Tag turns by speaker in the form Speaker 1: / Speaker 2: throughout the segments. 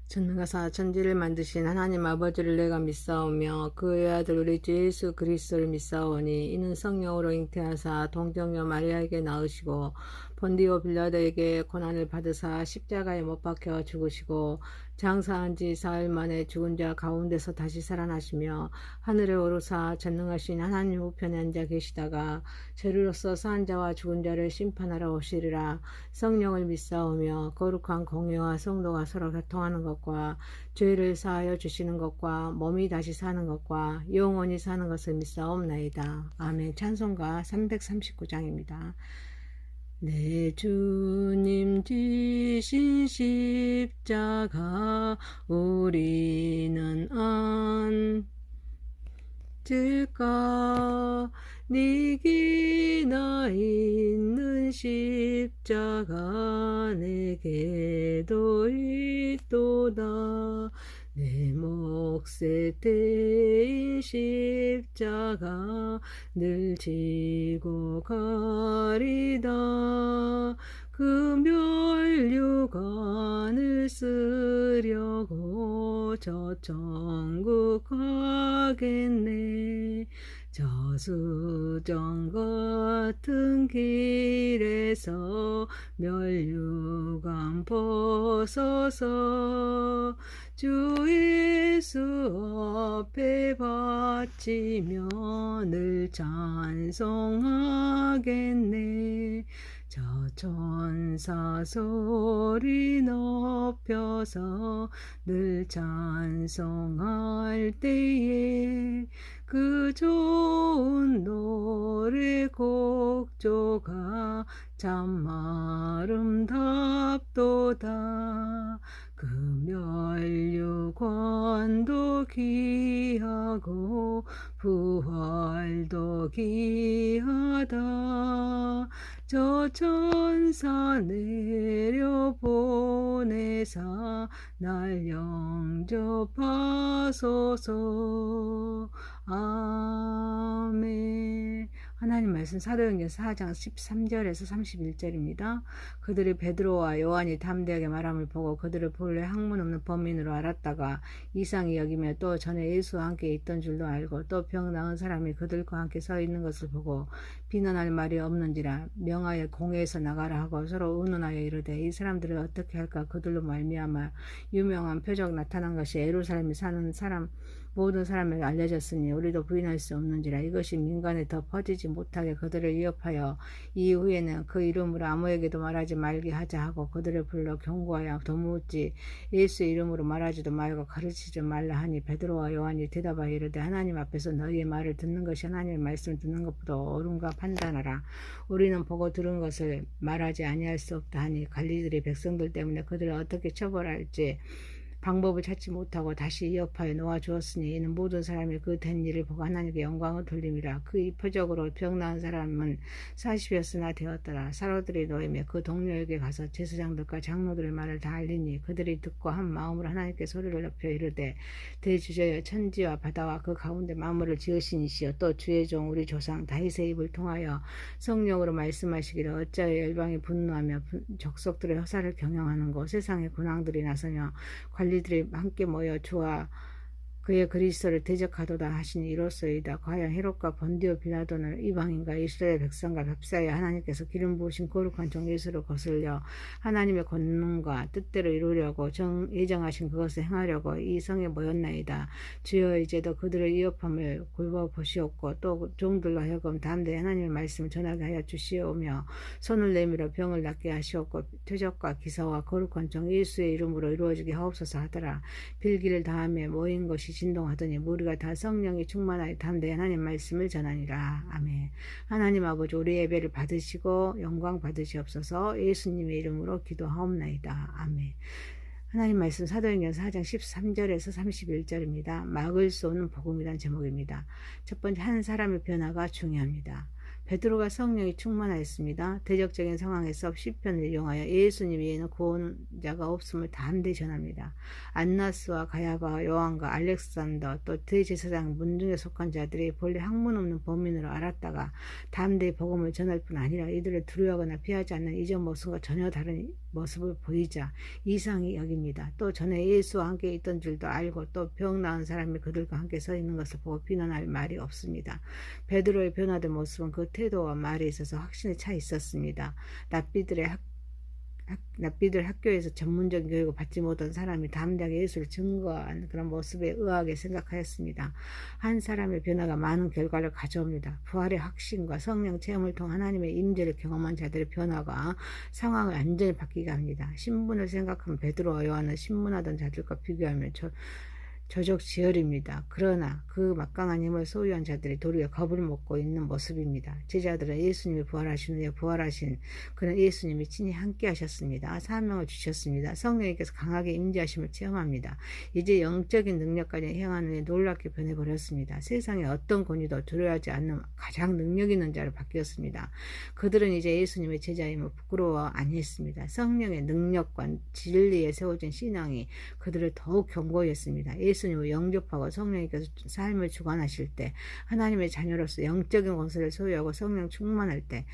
Speaker 1: 전능하사 천지를 만드신 하나님 아버지를 내가 믿사오며 그의 아들 우리 주 예수 그리스도를 믿사오니 이는 성령으로 잉태하사 동정녀 마리아에게 낳으시고 본디오 빌라도에게 고난을 받으사 십자가에 못 박혀 죽으시고 장사한 지 사흘 만에 죽은 자 가운데서 다시 살아나시며 하늘에 오르사 전능하신 하나님 우편에 앉아 계시다가 죄로서 산 자와 죽은 자를 심판하러 오시리라. 성령을 믿사오며 거룩한 공예와 성도가 서로 교통하는 것과 죄를 사하여 주시는 것과 몸이 다시 사는 것과 영원히 사는 것을 믿사옵나이다. 아멘. 찬송가 339장입니다. 내 주님 지신 십자가 우리는 앉을까. 니기나 있는 십자가 내게도 있도다. 내 몫에 대인 십자가 늘 지고 가리다. 그 멸류관을 쓰려고 저 천국 가겠네. 저수정 같은 길에서 멸류관 벗어서 주 예수 앞에 바치며 늘 찬송하겠네. 저 천사 소리 높여서 늘 찬송할 때에 그 좋은 노래 곡조가 참 아름답도다. 그 멸류관도 귀하고 부활도 귀하다. 저 천사 내려보내사 날 영접하소서. 아멘. 하나님 말씀 사도행전 4장 13절에서 31절입니다. 그들이 베드로와 요한이 담대하게 말함을 보고 그들을 본래 학문 없는 범인으로 알았다가 이상히 여기며 또 전에 예수와 함께 있던 줄도 알고 또 병 나은 사람이 그들과 함께 서 있는 것을 보고 비난할 말이 없는지라 명하여 공회에서 나가라 하고 서로 의논하여 이르되 이 사람들을 어떻게 할까. 그들로 말미암아 유명한 표적 나타난 것이 예루살렘에 사는 사람 모든 사람에게 알려졌으니 우리도 부인할 수 없는지라. 이것이 민간에 더 퍼지지 못하게 그들을 위협하여 이후에는 그 이름으로 아무에게도 말하지 말게 하자 하고 그들을 불러 경고하여 도무지 예수의 이름으로 말하지도 말고 가르치지 말라 하니 베드로와 요한이 대답하여 이르되 하나님 앞에서 너희의 말을 듣는 것이 하나님의 말씀을 듣는 것보다 옳은가 판단하라. 우리는 보고 들은 것을 말하지 아니할 수 없다 하니 관리들이 백성들 때문에 그들을 어떻게 처벌할지 방법을 찾지 못하고 다시 위협하여 놓아주었으니 이는 모든 사람이 그 된 일을 보고 하나님께 영광을 돌림이라. 그 이 표적으로 병 나은 사람은 40여스나 되었더라. 사로들이 노임에 그 동료에게 가서 제사장들과 장로들의 말을 다 알리니 그들이 듣고 한 마음으로 하나님께 소리를 높여 이르되 대주저여 천지와 바다와 그 가운데 만물을 지으신 이시여 또 주의 종 우리 조상 다윗의 입을 통하여 성령으로 말씀하시기를 어찌하여 열방이 분노하며 족속들의 허사를 경영하는고 세상의 군왕들이 나서며 관리들이 함께 모여 주와 그의 그리스도를 대적하도다 하시니 이로소이다. 과연 헤롯과 본디오 빌라도는 이방인과 이스라엘 백성과 벽사에 하나님께서 기름 부으신 거룩한 종 예수를 거슬려 하나님의 권능과 뜻대로 이루려고 예정하신 그것을 행하려고 이 성에 모였나이다. 주여 이제도 그들의 위협함을 굴보시옵고 또 종들로 하여금 담대히 하나님의 말씀을 전하게 하여 주시오며 손을 내밀어 병을 낫게 하시옵고 표적과 기사와 거룩한 종 예수의 이름으로 이루어지게 하옵소서 하더라. 빌기를 다하며 모인 것이 진동하더니 무리가 다 성령이 충만하여 담대히 하나님 말씀을 전하니라. 아멘. 하나님 아버지 우리 예배를 받으시고 영광 받으시옵소서. 예수님의 이름으로 기도하옵나이다. 아멘. 하나님 말씀 사도행전 4장 13절에서 31절입니다. 막을 수 없는 복음이란 제목입니다. 첫 번째 한 사람의 변화가 중요합니다. 베드로가 성령이 충만하였습니다. 대적적인 상황에서 시편을 이용하여 예수님 외에는 구원자가 없음을 담대히 전합니다. 안나스와 가야바와 요한과 알렉산더 또 대제사장 문중에 속한 자들이 본래 학문 없는 범인으로 알았다가 담대히 복음을 전할 뿐 아니라 이들을 두려워하거나 피하지 않는 이전 모습과 전혀 다른 모습을 보이자 이상히 여깁니다. 또 전에 예수와 함께 있던 줄도 알고 또 병 나은 사람이 그들과 함께 서 있는 것을 보고 비난할 말이 없습니다. 베드로의 변화된 모습은 그 태도와 말에 있어서 확신에 차 있었습니다. 납비들 학교에서 전문적인 교육을 받지 못한 사람이 담대하게 예수를 증거한 그런 모습에 의아하게 생각하였습니다. 한 사람의 변화가 많은 결과를 가져옵니다. 부활의 확신과 성령 체험을 통해 하나님의 임재를 경험한 자들의 변화가 상황을 완전히 바뀌게 합니다. 신분을 생각하면 베드로와 요한은 신문하던 자들과 비교하면 저적지혈입니다. 그러나 그 막강한 힘을 소유한 자들이 도리어 겁을 먹고 있는 모습입니다. 제자들은 예수님이 부활하신 후에 부활하신 그는 예수님이 친히 함께 하셨습니다. 사명을 주셨습니다. 성령님께서 강하게 임재하심을 체험합니다. 이제 영적인 능력까지 행한 후에 놀랍게 변해버렸습니다. 세상에 어떤 권위도 두려워하지 않는 가장 능력 있는 자로 바뀌었습니다. 그들은 이제 예수님의 제자임을 부끄러워 아니했습니다. 성령의 능력과 진리에 세워진 신앙이 그들을 더욱 견고히 했습니다. 예수님을 영접하고 성령님께서 삶을 주관하실 때 하나님의 자녀로서 영적인 권세를 소유하고 성령 충만할 때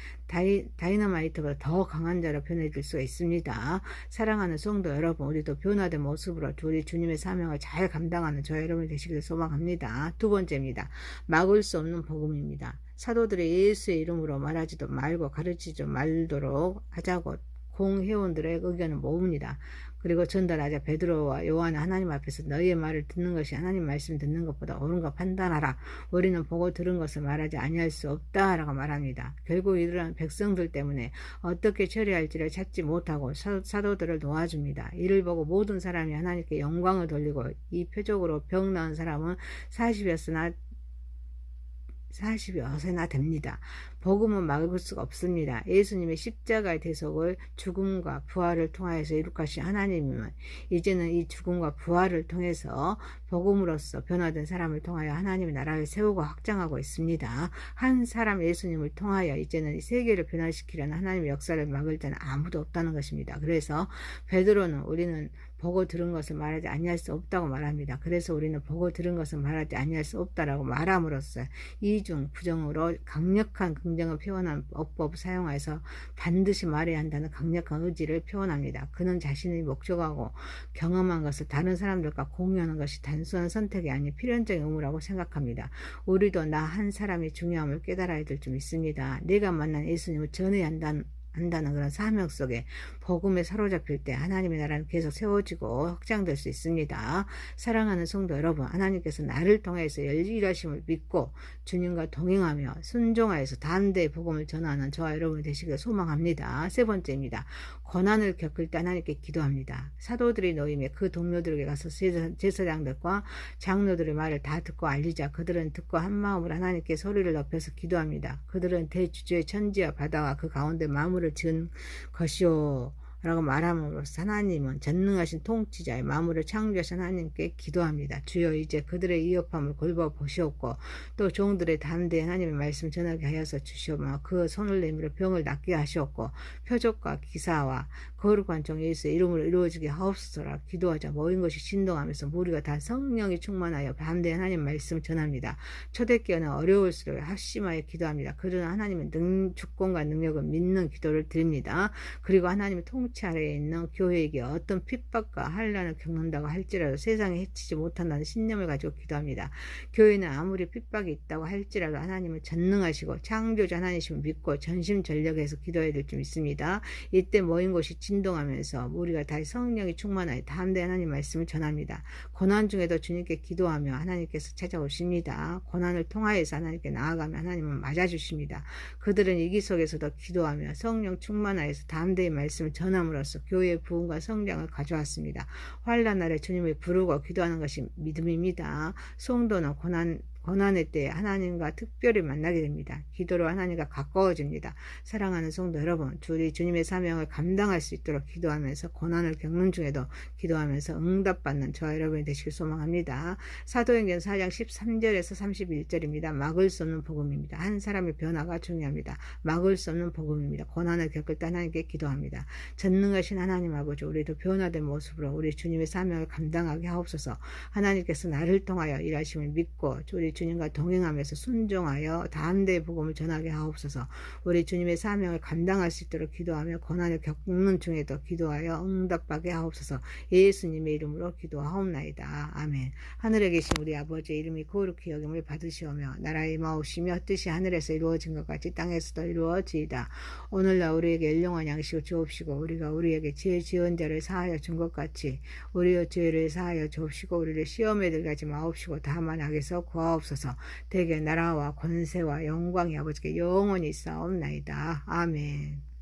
Speaker 1: 다이너마이트보다 더 강한 자로 변해질 수가 있습니다. 사랑하는 성도 여러분, 우리도 변화된 모습으로 우리 주님의 사명을 잘 감당하는 저 여러분이 되시길 소망합니다. 두 번째입니다. 막을 수 없는 복음입니다. 사도들이 예수의 이름으로 말하지도 말고 가르치지도 말도록 하자고 공회원들의 의견을 모읍니다. 그리고 전달하자 베드로와 요한은 하나님 앞에서 너희의 말을 듣는 것이 하나님 말씀 듣는 것보다 옳은가 판단하라. 우리는 보고 들은 것을 말하지 아니할 수 없다라고 말합니다. 결국 이들은 백성들 때문에 어떻게 처리할지를 찾지 못하고 사도들을 놓아줍니다. 이를 보고 모든 사람이 하나님께 영광을 돌리고 이 표적으로 병 나은 사람은 40여세나 됩니다. 복음은 막을 수가 없습니다. 예수님의 십자가의 대속을 죽음과 부활을 통하여서 이룩하신 하나님은 이제는 이 죽음과 부활을 통해서 복음으로서 변화된 사람을 통하여 하나님의 나라를 세우고 확장하고 있습니다. 한 사람 예수님을 통하여 이제는 이 세계를 변화시키려는 하나님의 역사를 막을 자는 아무도 없다는 것입니다. 그래서 베드로는 우리는 보고 들은 것을 말하지 아니할 수 없다고 말합니다. 그래서 우리는 보고 들은 것을 말하지 아니할 수 없다라고 말함으로써 이중 부정으로 강력한 긍정을 표현한 어법 사용해서 반드시 말해야 한다는 강력한 의지를 표현합니다. 그는 자신이 목적하고 경험한 것을 다른 사람들과 공유하는 것이 단순한 선택이 아닌 필연적인 의무라고 생각합니다. 우리도 나 한 사람의 중요함을 깨달아야 될 줄 믿습니다. 내가 만난 예수님을 전해야 한다는 그런 사명 속에 복음에 사로잡힐 때 하나님의 나라는 계속 세워지고 확장될 수 있습니다. 사랑하는 성도 여러분, 하나님께서 나를 통해서 일하심을 믿고 주님과 동행하며 순종하여서 담대히 복음을 전하는 저와 여러분이 되시길 소망합니다. 세 번째입니다. 고난을 겪을 때 하나님께 기도합니다. 사도들이 노임에 그 동료들에게 가서 제사장들과 장로들의 말을 다 듣고 알리자 그들은 듣고 한마음으로 하나님께 소리를 높여서 기도합니다. 그들은 대주주의 천지와 바다와 그 가운데 마음을 지은 것이요 라고 말함으로써 하나님은 전능하신 통치자의 마음을 창조하신 하나님께 기도합니다. 주여 이제 그들의 위협함을 골라보시옵고 또 종들의 담대히 하나님의 말씀 전하게 하여서 주시옵고 그 손을 내밀어 병을 낫게 하시옵고 표적과 기사와 거룩한 종 예수의 이름으로 이루어지게 하옵소서라. 기도하자 모인 것이 진동하면서 무리가 다 성령이 충만하여 담대히 하나님 말씀을 전합니다. 초대교회는 어려울수록 합심하여 기도합니다. 그러나 하나님의 주권과 능력을 믿는 기도를 드립니다. 그리고 하나님의 통치 아래에 있는 교회에게 어떤 핍박과 환난을 겪는다고 할지라도 세상에 해치지 못한다는 신념을 가지고 기도합니다. 교회는 아무리 핍박이 있다고 할지라도 하나님을 전능하시고 창조자 하나님이심을 믿고 전심전력해서 기도해야 될 줄 믿습니다. 이때 모인 곳이 진동하면서 우리가 다시 성령이 충만하여 담대히 하나님 말씀을 전합니다. 고난 중에도 주님께 기도하며 하나님께서 찾아오십니다. 고난을 통하여서 하나님께 나아가며 하나님은 맞아주십니다. 그들은 위기 속에서도 기도하며 성령 충만하여서 담대히 말씀을 전함으로써 교회의 부흥과 성장을 가져왔습니다. 환난 날에 주님을 부르고 기도하는 것이 믿음입니다. 성도는 고난의 때에 하나님과 특별히 만나게 됩니다. 기도로 하나님과 가까워집니다. 사랑하는 성도 여러분, 우리 주님의 사명을 감당할 수 있도록 기도하면서 고난을 겪는 중에도 기도하면서 응답받는 저와 여러분이 되시길 소망합니다. 사도행전 4장 13절에서 31절입니다. 막을 수 없는 복음입니다. 한 사람의 변화가 중요합니다. 막을 수 없는 복음입니다. 고난을 겪을 때 하나님께 기도합니다. 전능하신 하나님 아버지, 우리도 변화된 모습으로 우리 주님의 사명을 감당하게 하옵소서. 하나님께서 나를 통하여 일하심을 믿고 우리 주님과 동행하면서 순종하여 담대의 복음을 전하게 하옵소서. 우리 주님의 사명을 감당할 수 있도록 기도하며 고난을 겪는 중에도 기도하여 응답받게 하옵소서. 예수님의 이름으로 기도하옵나이다. 아멘. 하늘에 계신 우리 아버지의 이름이 거룩히 여김을 받으시오며 나라의 마옵시며 뜻이 하늘에서 이루어진 것 같이 땅에서도 이루어지이다. 오늘날 우리에게 일용할 양식을 주옵시고 우리가 우리에게 죄 지은 자를 사하여 준 것 같이 우리의 죄를 사하여 주옵시고 우리를 시험에 들게 하지 마옵시고 다만 악에서 구하옵소서. 대개 나라와 권세와 영광이 아버지께 영원히 있사옵나이다. 아멘.